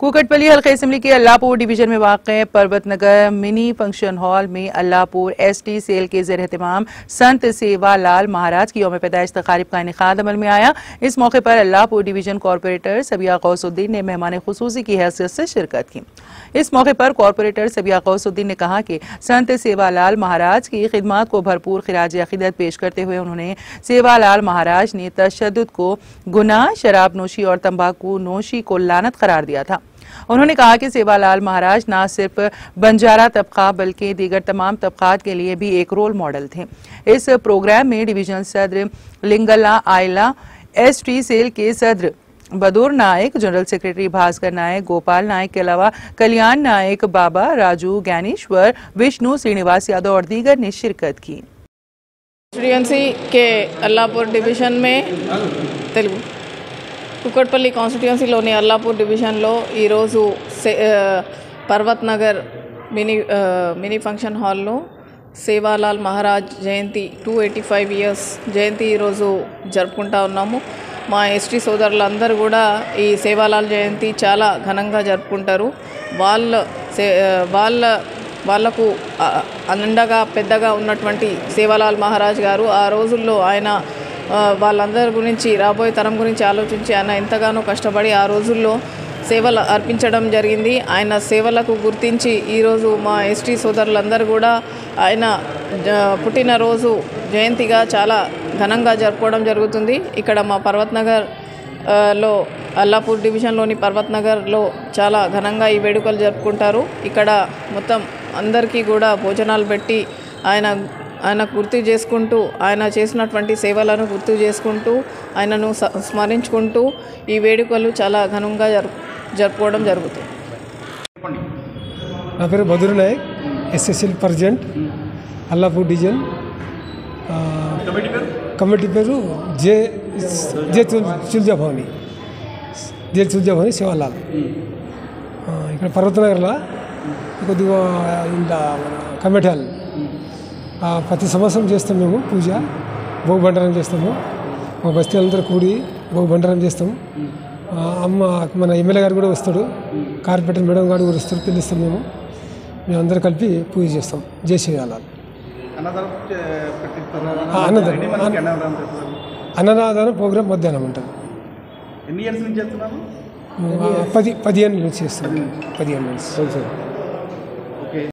कुकटपल्ली हल्का असेंबली के अल्लाहपुर डिवीजन में वाक़ पर्वत नगर मिनी फंक्शन हॉल में अल्लाहपुर एसटी सेल के ज़ेर एहतमाम संत सेवा लाल महाराज की यौम पैदाइश तकारीब का इनेकाद अमल में आया। इस मौके पर अल्लाहपुर डिवीजन कॉरपोरेटर सबिया गौसुद्दीन ने मेहमान खुसूसी की हैसियत से शिरकत की। इस मौके पर कॉरपोरेटर सबिया गौसुद्दीन ने कहा कि संत सेवा लाल महाराज की खिदमत को भरपूर खिराज अकीदत पेश करते हुए उन्होंने सेवा लाल महाराज ने तशद्दुद को गुनाह, शराब नोशी और तंबाकू नोशी को लानत करार दिया था। उन्होंने कहा कि सेवालाल महाराज न सिर्फ बंजारा तबका बल्कि दीगर तमाम तबकात के लिए भी एक रोल मॉडल थे। इस प्रोग्राम में डिवीजनल सदर लिंगला आयला, एसटी सेल के सदर बदूर नायक, जनरल सेक्रेटरी भास्कर नायक, गोपाल नायक के अलावा कल्याण नायक, बाबा राजू, ज्ञानेश्वर, विष्णु, श्रीनिवास यादव और दीगर ने शिरकत की। कॉन्स्टिट्यूएंसी के अल्लाहपुर डिवीजन में तेलुगु कुकटपल्ली కాన్స్టిట్యుయెన్సీలోని అల్లాపూర్ డివిజన్లో ఈరోజు పర్వత్ నగర్ మినీ ఫంక్షన్ హాల్లో సేవాలాల్ మహారాజ్ జయంతి 285 ఇయర్స్ జయంతి ఈరోజు జరుపుకుంటా ఉన్నాము। మా ఎస్టీ సోదరులందరూ కూడా ఈ సేవాలాల్ జయంతి చాలా ఘనంగా జరుపుకుంటారు। వాళ్ళకు అండగా పెద్దగా ఉన్నటువంటి సేవాలాల్ మహారాజ్ గారు ఆ రోజుల్లో ఆయన వాళ్ళందరి గురించి రాబోయే తరం గురించి ఆలోచించి ఆయన ఎంతగానో కష్టపడి ఆ రోజుల్లో సేవలు అర్పించడం జరిగింది। ఆయన సేవలకు గుర్తించి ఈరోజు మా ఎస్టీ సోదరులందరూ కూడా ఆయన పుట్టినరోజు జయంతిగా చాలా ఘనంగా జరుపుకోవడం జరుగుతుంది। ఇక్కడ మా పర్వత్ నగర్ లో అల్లాపూర్ డివిజన్లోని పర్వత్ నగర్లో చాలా ఘనంగా ఈ వేడుకలు జరుపుకుంటారు। ఇక్కడ మొత్తం అందరికీ కూడా భోజనాలు పెట్టి ఆయన గుర్తు చేసుకుంటూ ఆయన చేసినటువంటి సేవలను గుర్తు చేసుకుంటూ ఆయనను స్మరించుకుంటూ ఈ వేడుకలు చాలా ఘనంగా జరుపుకోవడం జరుగుతుంది। నా పేరు Badur Nayak, SSL president, Allapur division. Committee పేరు జే తుల్జాభవని సేవాలాల్। ఇక్కడ పర్వతనగర్లో కొద్దిగా ఇంత కమిటీ హాల్ ప్రతి సంవత్సరం చేస్తాం మేము పూజ, భోగి బండారం చేస్తాము। మా బస్తీ అందరూ కూడి భోగి బండారం చేస్తాము। మన ఎమ్మెల్యే గారు కూడా వస్తాడు, కార్పొరేటర్ మేడం గారు కూడా వస్తారు, పిలుస్తాం మేము అందరూ కలిపి పూజ చేస్తాం। జై శ్రీరామ్। అన్నదానం ప్రోగ్రాం మధ్యాహ్నం ఉంటుంది। 15 నుంచి చేస్తున్నాము, 15 నుంచి చేస్తాం, 15 నుంచి।